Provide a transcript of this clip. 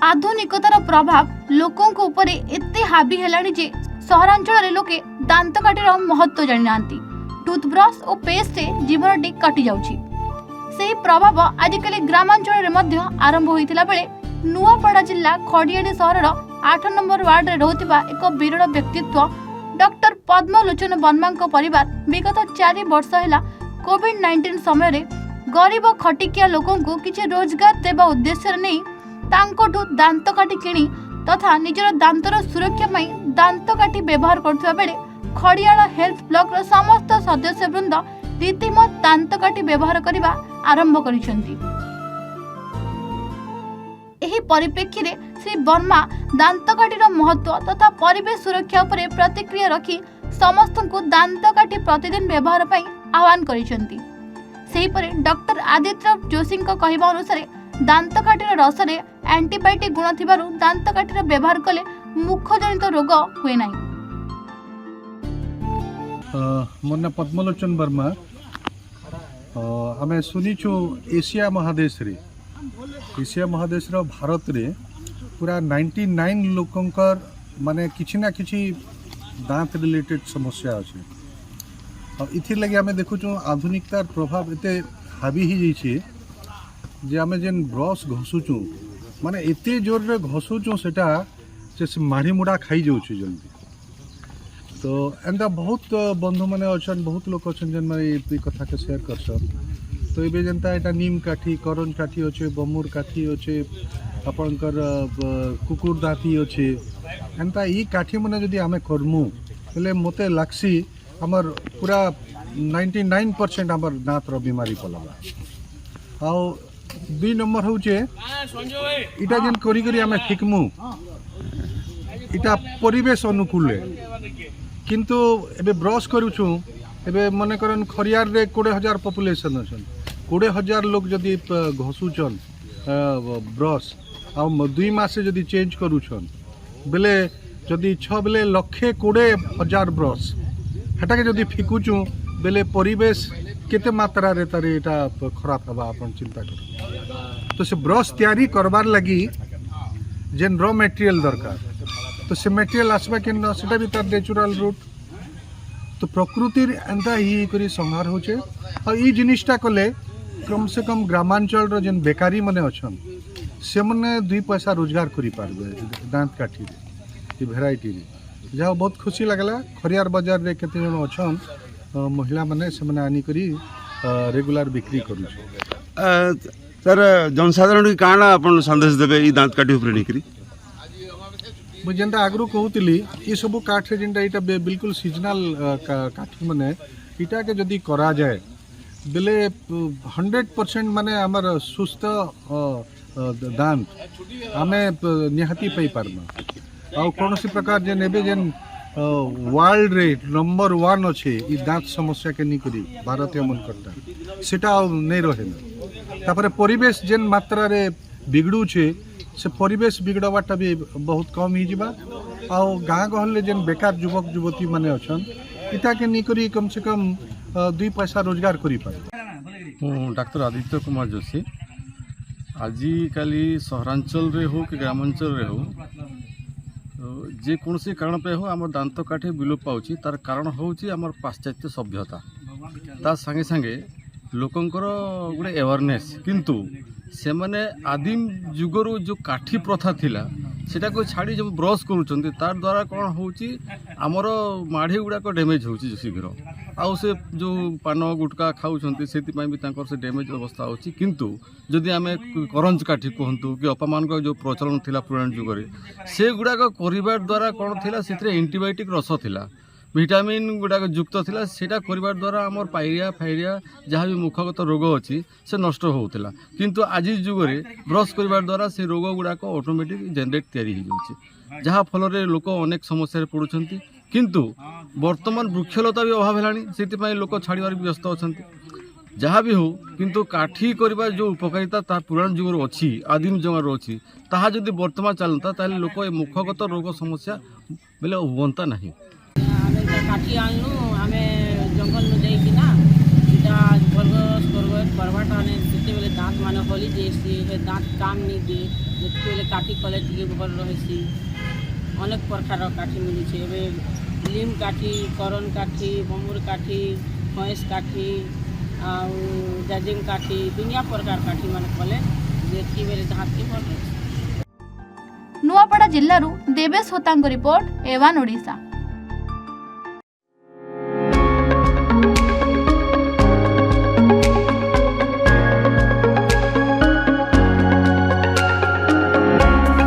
आधुनिकतार प्रभाव लोकों ऊपर एते हावी हेलानी जे सहरांचल लोके दांत काठीर महत्व जानी नांती। टूथब्रश और पेस्ट से जीवनटी कटि जाउछि। सेही प्रभाव आजिकल ग्रामांचल मध्य आरंभ होइतिला बेले नुआपड़ा जिला खड़ियाडी सहरर 8 नंबर वार्ड रे रहुतिबा एक विरल व्यक्तित्व डॉक्टर पद्मलोचन वर्मा परिवार विगत 4 वर्ष है कोविड-19 समय गरीब खटिकिया लोकों को किसी रोजगार देवा उद्देश्य नहीं तांकोठु दांत काठी किणी तथा निजर दांतर सुरक्षा पाई दांत काठी व्यवहार करथुवा बेले खड़ियाल हेल्थ ब्लॉक रो समस्त सदस्य वृंद रीतिमत दांत काठी व्यवहार करने आरंभ करिसेंती। एही परिप्रेक्षी रे श्री वर्मा दांत काठीर महत्व तथा परिवेश सुरक्षा उपरे प्रतिक्रिया रखी समस्त को दांत काठी प्रतिदिन व्यवहार पाई आह्वान करिसेंती। सेहीपरि डॉक्टर आदित्य जोशी कहवा अनुसार दांत काठीर रस रे एंटीबायोटिक गुण थिबारु दांत काठीर व्यवहार कले मुख जनित रोग हुए नाही। मोर ना पद्मलोचन वर्मा आमे सुनिछु एशिया महादेश रो भारत रे पूरा 99 लोकंकर माने किछि ना किछि दांत रिलेटेड समस्या अछि। इथिर लगे आमे देखुछु आधुनिकतार प्रभाव एते हावी ही जाइछे जे आमे जेन ब्रश घसुछु माने एते जोर रे घसुछु सेटा से माढ़ी मुड़ा खाई जाउछि जल्दी। तो एंता बहुत बंधु माने अछन बहुत लोक अछन जेन माने ए कथा के शेयर करछन। तो एबे जेंता एटा नीम काठी करन काठी अछि बमुर काठी अछि आपनकर कुकुर दांती अछि एंता ई काठी माने जदी आमे करमु बेले मते लागसी हमर पूरा 99% हमर दांत रो बीमारी पलला। आउ 2 नंबर होचे इटा जेन करी करी आमे ठिकमु इटा परिवेश अनुकूल किंतु एबे ब्रश करूछु एबे मने करन खरियार रे 20,000 पॉपुलेशन अछन 20,000 लोग जदी घसुचन ब्रश आ 2 मास जदी चेंज करूछन बेले जदी 6 बेले 1,20,000 ब्रश हेटा के जदी फिकुचु बेले परिवेश केते मात्रा रे तारे एटा खराब हबा अपन चिंता कर। तो से ब्रश तैयारी करबार लगी जेन रॉ मटेरियल दरकार तो से मटेरियल आसबा के न सेटा भी तार नेचुरल रूट तो प्रकृतिर एंता ही करी संहार होचे। और ई जिनिसटा कले कम से कम ग्रामांचल रो जेन बेकारी माने अछन से माने 2 पैसा रोजगार करी पारबे दांत काठी रे भेराइटी रे जा बहुत खुशी लागला। खरियार बाजार रे केते जन अछन महिला माने से माने आनी करी रेगुलर बिक्री करू छ। सर जनसाधारण की काना अपन संदेश देबे ई दांत काठी ऊपर निकरी मु जेंता आगरू कहूतिली ये सब काठ रे जेंता इटा बिल्कुल सीजनल काठी माने इटा के जदी करा जाए बेले 100% माने हमर सुस्थ दांत आमे निहाती पई पारमा। आ कोनोसी प्रकार जे नेबे जेन वर्ल्ड रे नंबर 1 अच्छे ई दांत समस्या के नहीं करी भारतीय मन करता सेटा नहीं रहे ना। तापर परिवेश जेन मात्रा रे बिगड़ू छे से परिवेश बिगड़वाटा भी बहुत कम ही जिबा। आ गाँ गहले जेन बेकार युवक युवती माने अछन इटा के नहीं करी कम से कम 2 पैसा रोजगार करी पाए। डॉक्टर आदित्य कुमार जोशी आजिकाली सहरांचल रे हो कि ग्रामांचल रे हो जे कौन से कारण पे हो आम दांत काठी विलोप पाउछि तार कारण होउछि आम पाश्चात्य सभ्यता ता संगे संगे लोकंकर गोटे अवेयरनेस किंतु से माने आदिम जुगरु जो काठी प्रथा थिला सेटा को छाड़ी जब ब्रश करूछंती तार द्वारा कौन होउछि आमर माढ़ी गुड़ाक डैमेज होउछि शीघ्र आउ से जो पान गुटका खाऊछंती सेति पई भी तांकर से डैमेज अवस्था होउछि। किंतु जदि आमे करंज काठी कहंतु कि अपमान का जो प्रचलन थिला पुराण जुगरे से गुड़ाक करिवार द्वारा कौन थिला सेतरे एंटीबायोटिक रस थिला विटामिन गुड़ाक युक्त थिला सेटा करिवार द्वारा आमर पायरिया फायरिया जहाँ भी मुखगत रोग अच्छी से नष्ट होउथिला। किंतु आज जुगरे ब्रश करिवार द्वारा से रोग गुड़ाक ऑटोमेटिक जनरेट तैयारी हो जाउछि जहाँ फल रे लोक अनेक समस्या पड़ुछंती। किंतु वर्तमान वृक्षलता भी अभाव है से लोक छाड़बार व्यस्त अच्छा जहाँ भी हो किंतु काठी करवा जो उपकारिता ता पुराण जुगर अच्छी आदिम जमार अच्छी ताहा जदि वर्तमान चलता ताले लोक मुखगत रोग समस्या बेले हुंता नहीं। काठी आनु आमे जंगल में जाइकिना इटा बरगस करबाटा ने सेते बेले दाँत माने हली जाइसी हे दाँत काम नहीं दिए जितने काठी कले टे भल रही अनेक प्रकार काठी मिलूचे एवं लिम काठी करन काठी बमुर काठी भैंस काठी जाजिम काठी दुनिया प्रकार काठी मान कले जेतकी बेले दाँत के भल रही। नुआपड़ा जिल्लारू देवेश होतांग रिपोर्ट एवान ओडिशा।